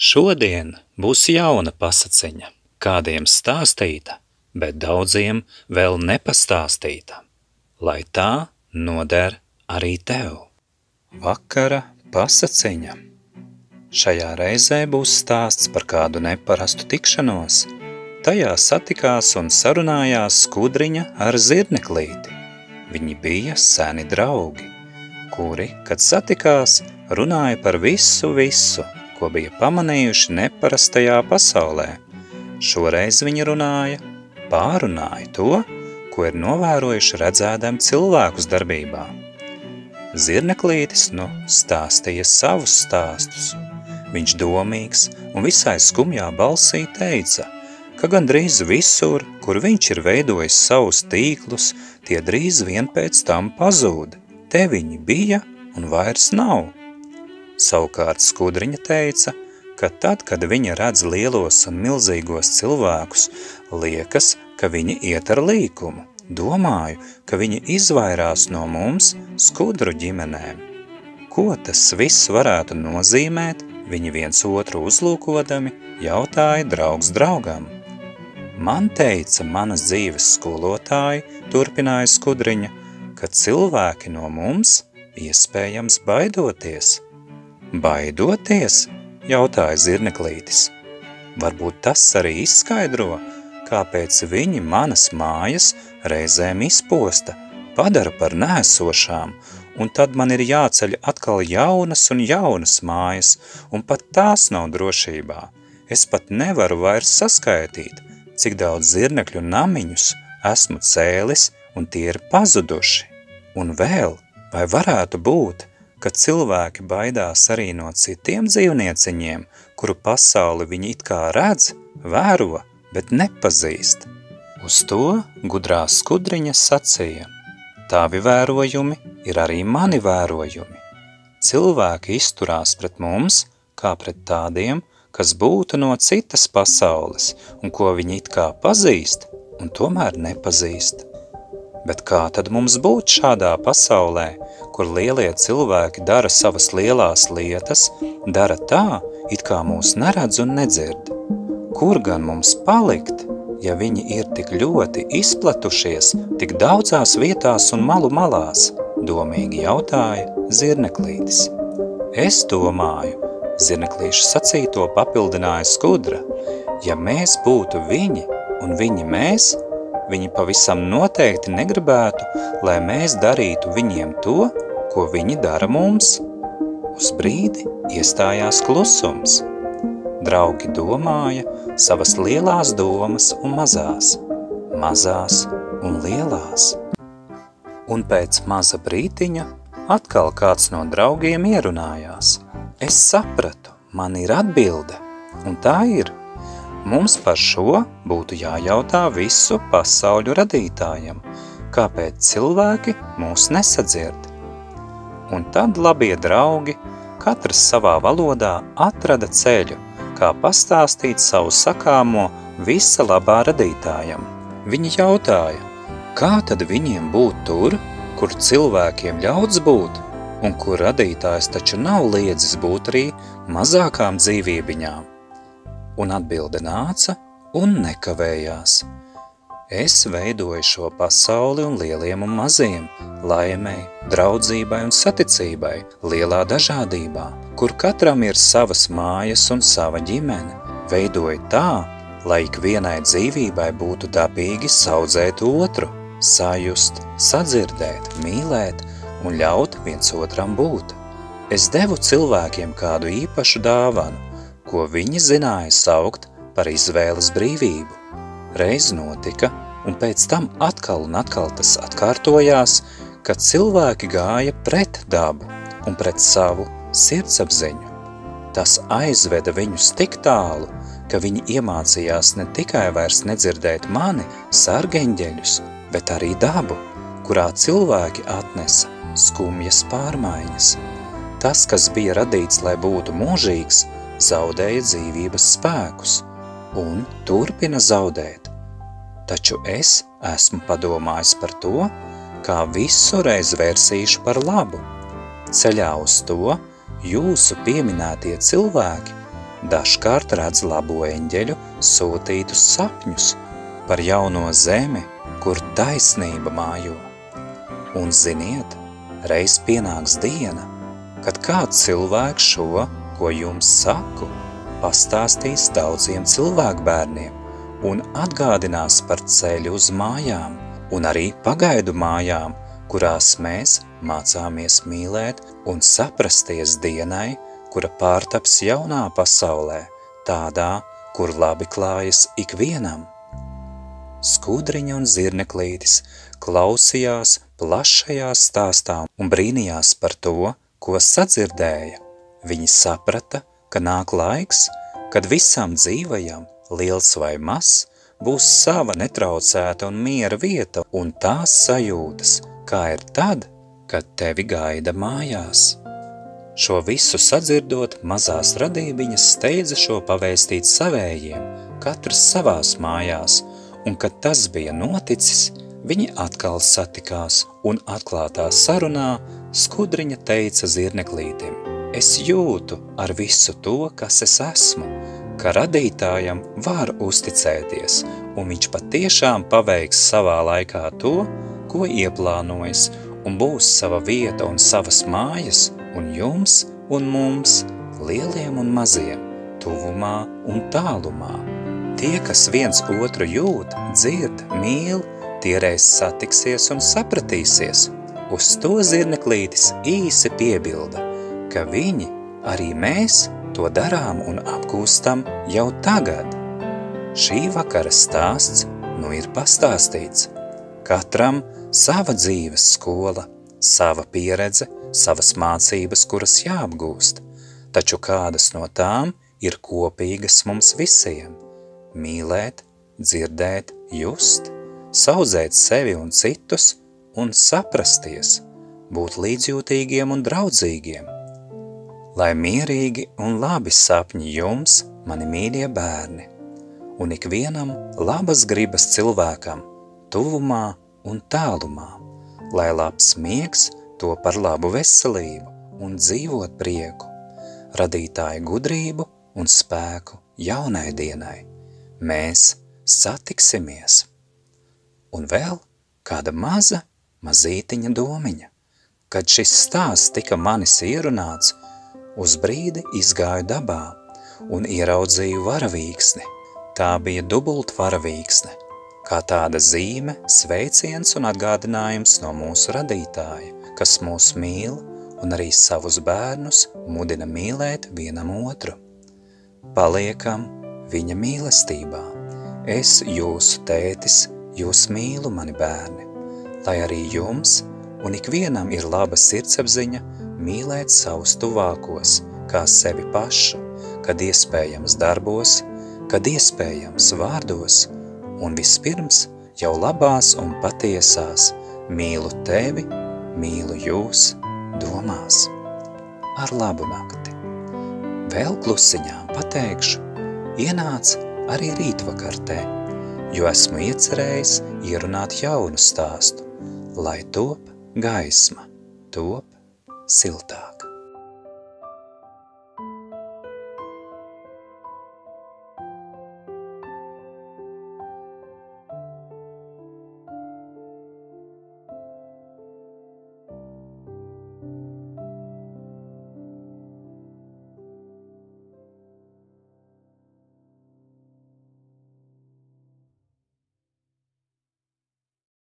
Šodien būs jauna pasaciņa, kādiem stāstīta, bet daudziem vēl nepastāstīta, lai tā noder arī tev. Vakara pasaciņa. Šajā reizē būs stāsts par kādu neparastu tikšanos. Tajā satikās un sarunājās skudriņa ar zirneklīti. Viņi bija seni draugi, kuri, kad satikās, runāja par visu, ko bija pamanījuši neparastajā pasaulē. Šoreiz viņi pārunāja to, ko ir novērojuši redzēdami cilvēkus darbībā. Zirneklītis stāstīja savus stāstus. Viņš domīgs un visai skumjā balsī teica, ka gandrīz visur, kur viņš ir veidojis savus tīklus, tie drīz vien pēc tam pazūd. Te viņi bija un vairs nav. Savukārt skudriņa teica, ka tad, kad viņa redz lielos un milzīgos cilvēkus, liekas, ka viņi iet ar līkumu. Domāju, ka viņi izvairās no mums, skudru ģimenēm. Ko tas viss varētu nozīmēt, viņi viens otru uzlūkodami jautāja draugs draugam. Man teica manas dzīves skolotāji, turpināja skudriņa, ka cilvēki no mums iespējams baidoties. Baidoties? Jautāja zirneklītis. Varbūt tas arī izskaidro, kāpēc viņi manas mājas reizēm izposta, padara par nēsošām, un tad man ir jāceļ atkal jaunas un jaunas mājas, un pat tās nav drošībā. Es pat nevaru vairs saskaitīt, cik daudz zirnekļu namiņus esmu cēlis, un tie ir pazuduši. Un vēl, vai varētu būt, ka cilvēki baidās arī no citiem dzīvnieciņiem, kuru pasauli viņi it kā redz, vēro, bet nepazīst? Uz to gudrā skudriņa sacīja: tavi vērojumi ir arī mani vērojumi. Cilvēki izturās pret mums, kā pret tādiem, kas būtu no citas pasaules, un ko viņi it kā pazīst, un tomēr nepazīst. Bet kā tad mums būt šādā pasaulē, kur lielie cilvēki dara savas lielās lietas, dara tā, it kā mūs neredz un nedzird? Kur gan mums palikt, ja viņi ir tik ļoti izplatušies, tik daudzās vietās un malu malās? Domīgi jautāja zirneklītis. Es domāju, zirneklīša sacīto papildināja skudra, ja mēs būtu viņi un viņi mēs, viņi pavisam noteikti negribētu, lai mēs darītu viņiem to, ko viņi dara mums. Uz brīdi iestājās klusums. Draugi domāja savas lielās domas un mazās un lielās. Un pēc maza brītiņa atkal kāds no draugiem ierunājās. Es sapratu, man ir atbilde, un tā ir. Mums par šo būtu jājautā visu pasauļu radītājam, kāpēc cilvēki mūs nesadzird. Un tad labie draugi, katrs savā valodā atrada ceļu, kā pastāstīt savu sakāmo visa labā radītājam. Viņi jautāja, kā tad viņiem būt tur, kur cilvēkiem ļauts būt, un kur radītājs taču nav liedzis būt arī mazākām dzīvībiņām. Un atbilde nāca un nekavējās. Es veidoju šo pasauli un lieliem un maziem, laimei, draudzībai un saticībai, lielā dažādībā, kur katram ir savas mājas un sava ģimene. Veidoju tā, lai ikvienai dzīvībai būtu dabīgi saudzēt otru, sajust, sadzirdēt, mīlēt un ļaut viens otram būt. Es devu cilvēkiem kādu īpašu dāvanu, ko viņi zināja saukt par izvēles brīvību. Reiz notika, un pēc tam atkal un atkal tas atkārtojās, kad cilvēki gāja pret dabu un pret savu sirdsapziņu. Tas aizveda viņus tik tālu, ka viņi iemācījās ne tikai vairs nedzirdēt mani, sargeņģeļus, bet arī dabu, kurā cilvēki atnesa skumjas pārmaiņas. Tas, kas bija radīts, lai būtu mūžīgs, zaudēja dzīvības spēkus un turpina zaudēt. Taču es esmu padomājis par to, kā visu reiz vērsīšu par labu. Ceļā uz to jūsu pieminētie cilvēki dažkārt redz labo eņģeļu sūtītus sapņus par jauno zemi, kur taisnība mājo. Un ziniet, reiz pienāks diena, kad kāds cilvēks šo, ko jums saku, pastāstīs daudziem cilvēkbērniem un atgādinās par ceļu uz mājām un arī pagaidu mājām, kurās mēs mācāmies mīlēt un saprasties dienai, kura pārtaps jaunā pasaulē, tādā, kur labi klājas ikvienam. Skudriņa un zirneklītis klausījās plašajā stāstā un brīnījās par to, ko sadzirdēja. Viņi saprata, ka nāk laiks, kad visam dzīvajam, liels vai mazs, būs sava netraucēta un miera vieta un tās sajūtas, kā ir tad, kad tevi gaida mājās. Šo visu sadzirdot, mazās radībiņas steidza šo pavēstīt savējiem, katrs savās mājās, un kad tas bija noticis, viņi atkal satikās un atklātā sarunā Skudriņa teica zirneklītim: Es jūtu ar visu to, kas es esmu, ka radītājam var uzticēties, un viņš patiešām paveiks savā laikā to, ko ieplānojas, un būs sava vieta un savas mājas, un jums un mums, lieliem un maziem, tuvumā un tālumā. Tie, kas viens otru jūt, dzird, mīl, tie reiz satiksies un sapratīsies. Uz to zirneklītis īsi piebilda, ka viņi, arī mēs, to darām un apgūstam jau tagad. Šī vakara stāsts nu ir pastāstīts. Katram sava dzīves skola, sava pieredze, savas mācības, kuras jāapgūst, taču kādas no tām ir kopīgas mums visiem. Mīlēt, dzirdēt, just, saudzēt sevi un citus un saprasties, būt līdzjūtīgiem un draudzīgiem. Lai mierīgi un labi sapņi jums, mani mīļie bērni, un ikvienam labas gribas cilvēkam, tuvumā un tālumā, lai labs miegs to par labu veselību un dzīvot prieku, radītāju gudrību un spēku jaunai dienai. Mēs satiksimies. Un vēl kāda mazītiņa domiņa. Kad šis stāsts tika manis ierunāts, uz brīdi izgāju dabā un ieraudzīju varavīksni. Tā bija dubult varavīksne, kā tāda zīme, sveiciens un atgādinājums no mūsu radītāja, kas mūs mīl un arī savus bērnus mudina mīlēt vienam otru. Paliekam viņa mīlestībā. Es, jūsu tētis, jūs mīlu, mani bērni, lai arī jums un ikvienam ir laba sirdsapziņa mīlēt savus tuvākos, kā sevi pašu, kad iespējams darbos, kad iespējams vārdos, un vispirms jau labās un patiesās mīlu tevi, mīlu jūs domās. Ar labu nakti. Vēl klusiņām pateikšu, ienāc arī rītvakartē, jo esmu iecerējis ierunāt jaunu stāstu, lai top gaisma, top siltāk.